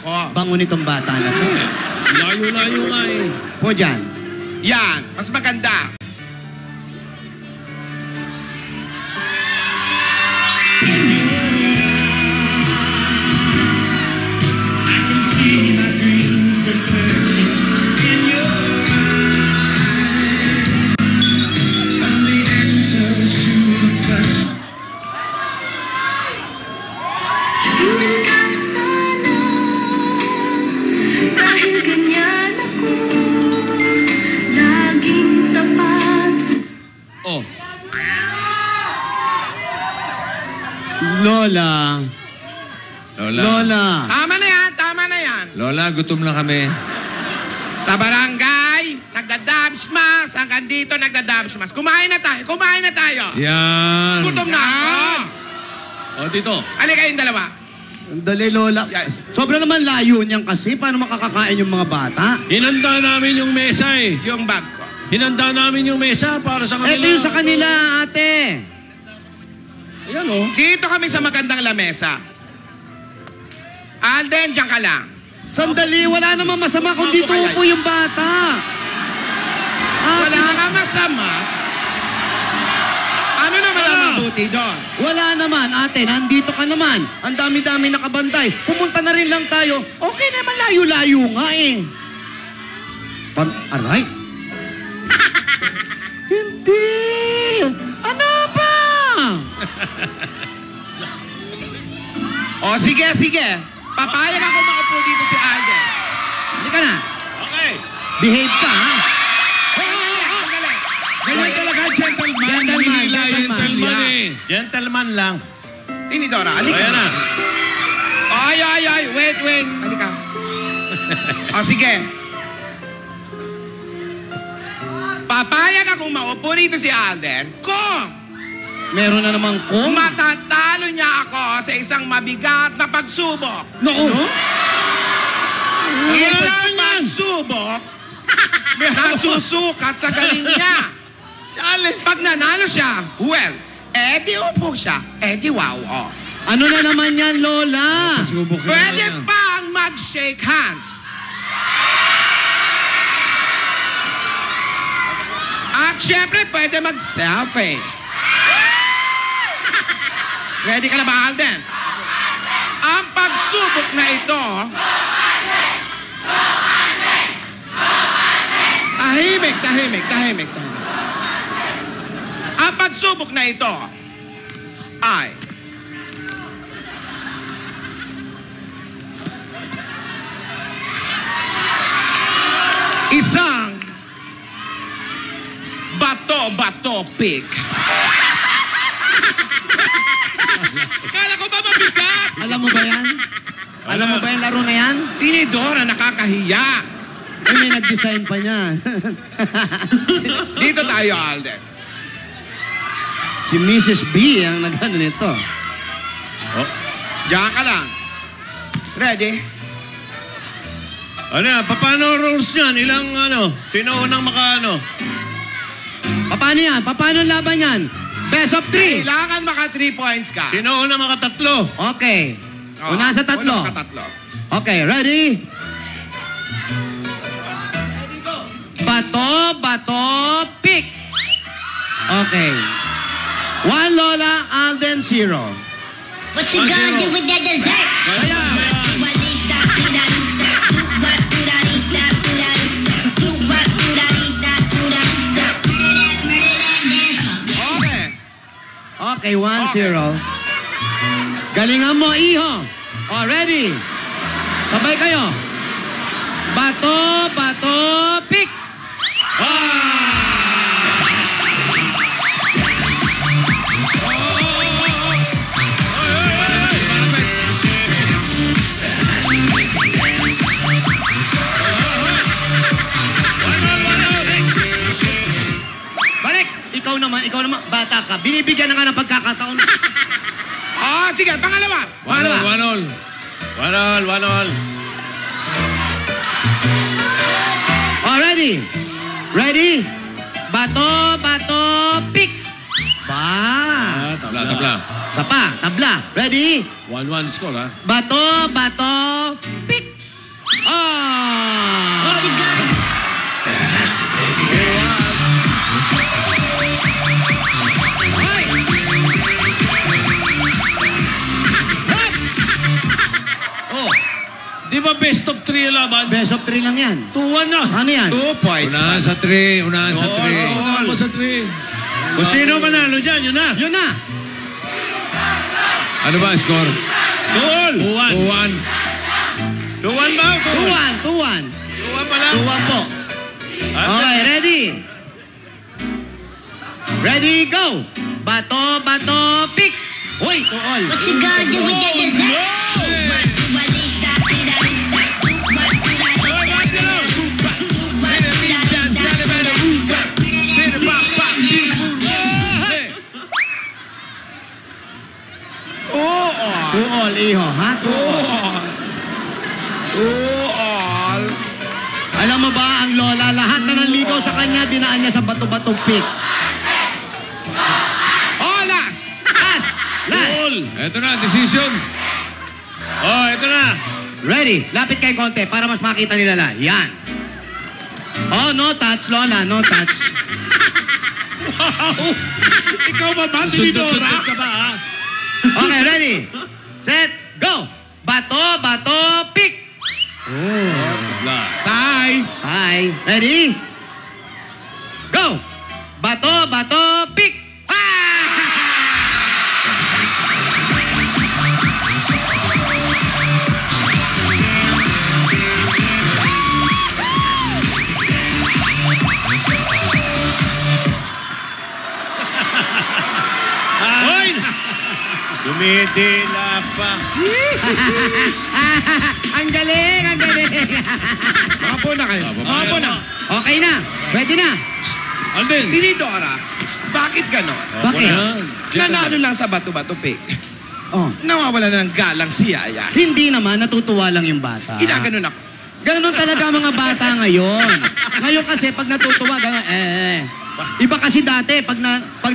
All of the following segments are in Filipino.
ako. Bango nitong bata na to. Layo-layo nga eh. Po dyan. Yan, mas maganda. Oh. Lola. Lola. Lola. Tama na yan, tama na yan. Lola, gutom na kami. Sa barangay, nagdadabsmas. Hanggang dito, nagdadabsmas. Kumain na tayo. Yan. Gutom na ako. O, dito. Ano kayong dalawa? Dali, Lola. Yes. Sobra naman layo niyan kasi. Paano makakakain yung mga bata? Hinanda namin yung mesa eh. Yung bag ko. Hinanda namin yung mesa para sa kanila. Ito yung sa kanila, ate. Ayan o. Dito kami sa magandang lamesa. Alden, diyan ka lang. Sandali, wala naman masama kung dito upo yung bata. Wala nga masama. Ano naman ang mabuti doon? Wala naman, ate. Nandito ka naman. Ang dami-dami nakabantay. Pumunta na rin lang tayo. Okay naman, layo-layo nga eh. Aray. Hindi. Ano ba? O, sige. Papayag ako maupo dito si Alden. Hindi ka na. Okay. Behave ka, ha? Sandali. Ganyan talaga, gentleman. Gentleman eh. Gentleman lang. Tinidora, halika. Ayan na. Ay. Wait. Halika. O, sige. Papayag akong maupo dito si Alden kung Meron na namang kung. matatalo niya ako sa isang mabigat na pagsubok. Naku. Isang pagsubok na susukat sa galing niya. Challenge. Pag nanalo siya, well, di upo siya, di wow. Oh. Ano na naman yan, Lola? Subok na Pwede yan. pang mag-shake hands. At syempre, pwede mag-selfie. Ready ka na ba, Alden? Ang pagsubok na ito... Tahimik. Ang pagsubok na ito ay... isang bato pick. Kala ko ba mabigat? Alam mo ba yan? Alam mo ba yung laro na yan? Tinidora, nakakahiya. Eh, may nag-design pa niya. Dito tayo, Alden. Si Mrs. B ang nag-ano nito. Oh. Diyan ka lang. Ready? Ano yan? Paano rules yan? Ilang Sino unang makaano? Paano yan? Paano ang laban yan? Best of 3. Kailangan maka 3 points ka. Sino unang makatatlo? Okay. Oh, Una sa tatlo. Una ka tatlo. Okay, ready? Bato, pick. Okay. 1 Lola, Alden 0. What you gonna do with that dessert? Okay. Okay, 1-0. Galingan mo, iho. Oh, ready? Sabay kayo. Bato, pick. Balik! Ikaw naman, bata ka. Binibigyan na nga ng pagkakataon. Sige, pangalawa. One all. Oh, ready? Ready? Bato, pick. Ba. Tabla. Tabla. Ready? 1-1 score ha. Bato, pick. Di ba best of 3 laban? Best of 3 lang yan. 2-1 na. Ano yan? 2 points. Unahan sa 3. Unahan sa 3. All. Unahan mo sa 3. Kung sino manalo dyan, yun na. Yun na. Ano ba ang score? 2-all. 2-1. 2-1 ba? 2-1. 2-1 pa lang. 2-1 po. Okay, ready? Ready, go! Bato, bato, pick! Uy, 2-all. What you gonna do with that dessert? Oo. 2-all, iho, ha? 2-all. All. Alam mo ba, ang lola, lahat na nanligaw sa kanya, dinaan niya sa bato-bato pick. Oh, last. Last! Last! Goal. Ito na, decision. Oh, ito na. Ready? Lapit kay konti para mas makita nila la. Yan. Oh, no touch, lola, no touch. Wow. Ikaw ba ba, Sundot-sundot Tinidora? ka ba, ha? Okay, ready? Set, go! Bato, bato, pick! Wala. Tay. Hi. Ready? Go! Bato, bato, pick! Hoy! Dumidila pa. Ang galing, ang galing. Makapo na kayo. Makapo na. Okay na. Pwede na. Alden. Tinidora, bakit gano'n? Bakit? Yan. Nanalo lang sa bato-bato pick. Oh, Nawawala na ng galang si Yaya. hindi naman, natutuwa lang yung bata. Ginaganon ako. Ganon talaga mga bata ngayon. Ngayon kasi pag natutuwa, ganon, Iba kasi dati, pag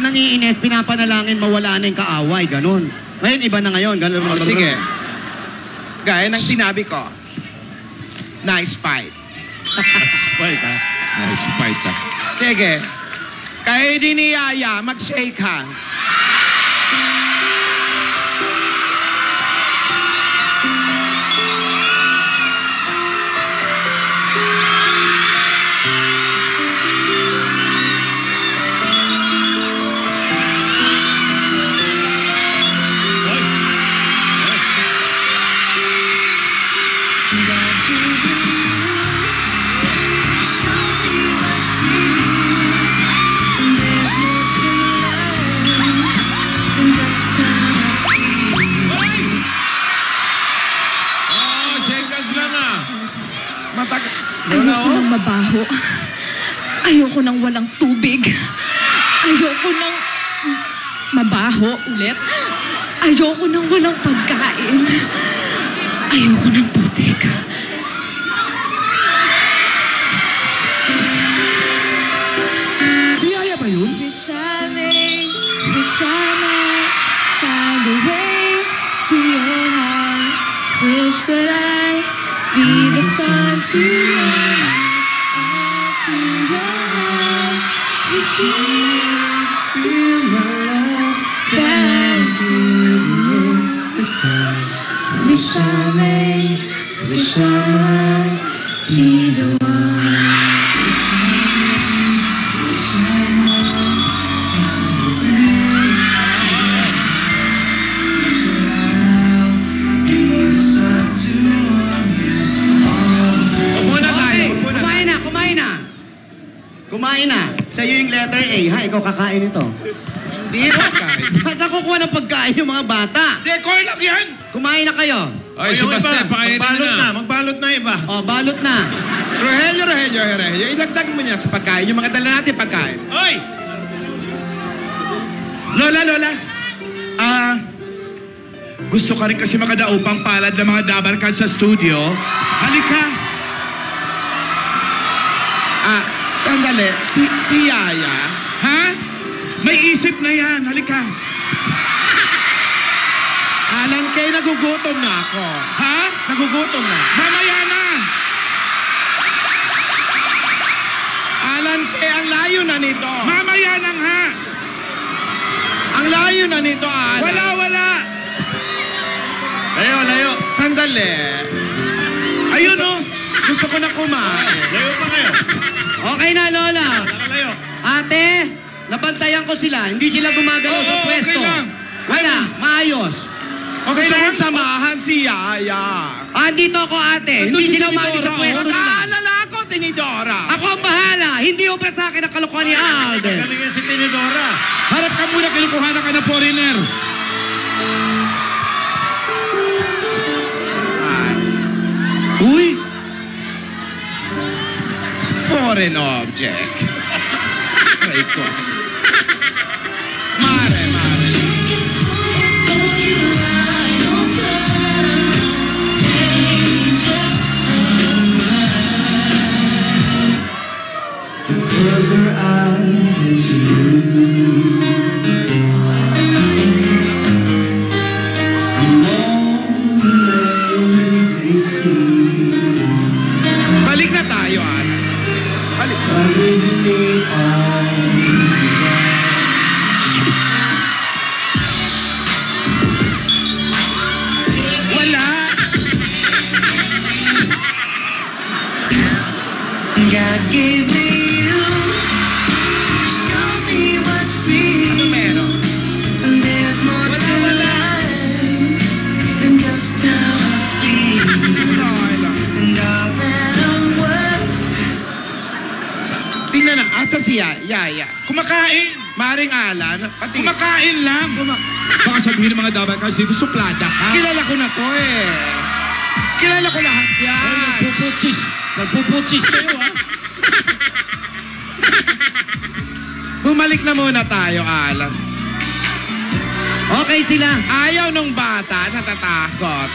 nangiinis, pinapanalangin, mawala na yung kaaway, ganon. Ngayon, iba na ngayon. Ganon. Oh, sige. Gaya ng sinabi ko, nice fight. Fight, ha? Nice fight, ha? Sige. Kayo din ni Yaya, mag-shake hands. Oh, shake hands lang, ha? Ayoko nang mabaho. Ayoko nang walang tubig. Ayoko nang mabaho ulit. Ayoko nang walang pagkain. Ayoko nang putik. Si Yaya ba yun? Wish I might find a way to your heart. Wish that I be the sun to your light, to your light. Wish you feel my love, that's you the stars. Wish I might be the one. Muna tayo. Okay, kumain na, kumain na. Kumain na. Sa'yo yung letter A, ha? Ikaw kakain ito. Hindi ba kain? Ba't nakukuha ng pagkain yung mga bata? Decor lang yan. Kumain na kayo. Ay, si Baste, pakainin magbalot na. na. Magbalot na iba. O, balot na. Rogelio, ilagdag mo niya sa pagkain. Yung mga dala natin pagkain. Hoy! Lola, gusto ka rin kasi makadaupang palad ng mga dabarkad sa studio. Halika. Sandali. Si Yaya. Ha? May isip na yan. Halika. Alan kay nagugutom na ako. Ha? Nagugutom na. Mamaya na. Alan kay ang layo na nito. Mamaya na nga. Ang layo na nito, Alan. Wala. Layo. Sandali. Gusto ko na kumain. Layo pa kayo. Okay na, Lola. Nakalayo. Ate, nabantayan ko sila. Hindi sila gumagalaw sa okay pwesto. lang. Wala, maayos. Okay Gusto lang kong samahan si Yaya. Dito ako, ate. Nandun Hindi si sila umalis Tinidora, sa pwesto nila. Mag-aalala ako, Tinidora. Ako ang bahala. Hindi ubrat sa akin ang kalokohan ni Alden. Galing si Tinidora. Harap ka muna, kinukuhanan ka ng foreigner. Uy! Foreign object. Aray ko. Mare. Close her eyes to you. May see. Balik na tayo, Ana. Balik. Giving me all. Wala. God gave me you. Show me what's real. Ano meron? And there's more to life than just how I feel. Okay lang. And all that I'm worth. Tingnan na. Asa si Yaya? Kumakain. Maring Alan. Pati. Kumakain lang. Baka sabihin ng mga dabar kasi dito, suplada ka. Kilala ko na to eh. Kilala ko lahat yan. Nagpuputsis kayo, ha? Bumalik na muna tayo, Alan. Okay sila. Ayaw nung bata, natatakot.